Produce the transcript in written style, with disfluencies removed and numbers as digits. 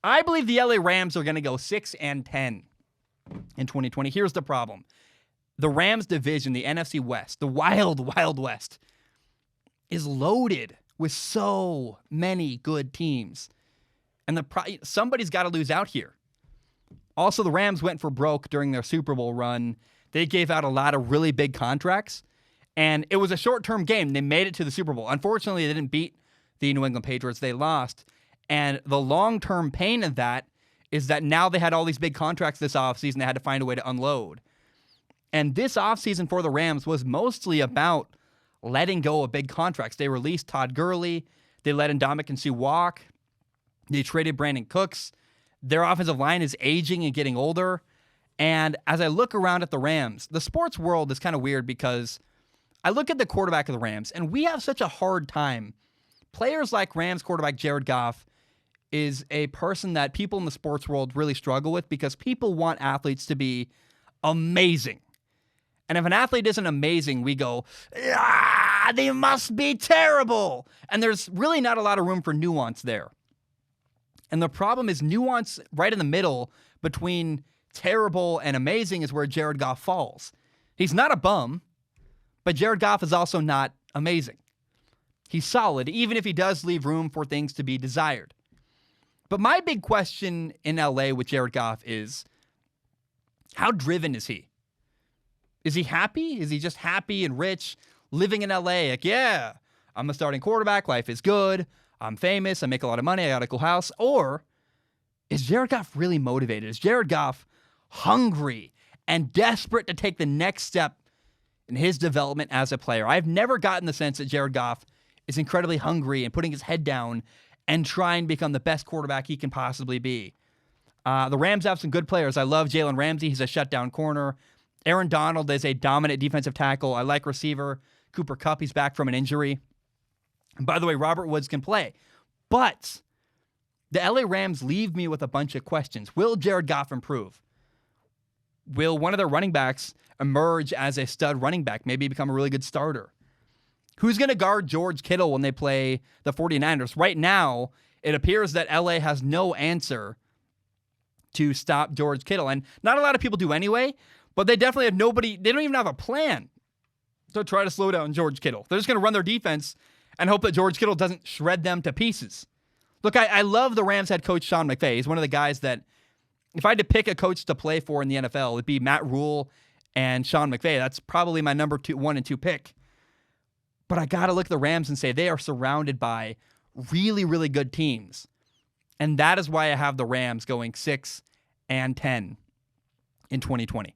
I believe the LA Rams are going to go 6-10 in 2020. Here's the problem. The Rams division, the NFC West, the wild, wild West, is loaded with so many good teams. And somebody's got to lose out here. Also, the Rams went for broke during their Super Bowl run. They gave out a lot of really big contracts. And it was a short-term game. They made it to the Super Bowl. Unfortunately, they didn't beat the New England Patriots. They lost. And the long-term pain of that is that now they had all these big contracts this offseason. They had to find a way to unload. And this offseason for the Rams was mostly about letting go of big contracts. They released Todd Gurley. They let Ndamukong Suh walk. They traded Brandon Cooks. Their offensive line is aging and getting older. And as I look around at the Rams, the sports world is kind of weird because I look at the quarterback of the Rams, and we have such a hard time. Players like Rams quarterback Jared Goff is a person that people in the sports world really struggle with because people want athletes to be amazing. And if an athlete isn't amazing, we go, they must be terrible. And there's really not a lot of room for nuance there. And the problem is nuance right in the middle between terrible and amazing is where Jared Goff falls. He's not a bum, but Jared Goff is also not amazing. He's solid, even if he does leave room for things to be desired. But my big question in LA with Jared Goff is, how driven is he? Is he happy? Is he just happy and rich, living in LA? Like, yeah, I'm a starting quarterback. Life is good. I'm famous. I make a lot of money. I got a cool house. Or is Jared Goff really motivated? Is Jared Goff hungry and desperate to take the next step in his development as a player? I've never gotten the sense that Jared Goff is incredibly hungry and putting his head down and trying to become the best quarterback he can possibly be. The Rams have some good players. I love Jalen Ramsey. He's a shutdown corner. Aaron Donald is a dominant defensive tackle. I like receiver Cooper Kupp. He's back from an injury. And by the way, Robert Woods can play. But the LA Rams leave me with a bunch of questions. Will Jared Goff improve? Will one of their running backs emerge as a stud running back, maybe become a really good starter? Who's going to guard George Kittle when they play the 49ers? Right now, it appears that LA has no answer to stop George Kittle. And not a lot of people do anyway, but they definitely have nobody. They don't even have a plan to try to slow down George Kittle. They're just going to run their defense and hope that George Kittle doesn't shred them to pieces. Look, I love the Rams head coach Sean McVay. He's one of the guys that, if I had to pick a coach to play for in the NFL, it'd be Matt Rule and Sean McVay. That's probably my number 1 and 2 pick. But I got to look at the Rams and say they are surrounded by really, really good teams. And that is why I have the Rams going 6-10 in 2020.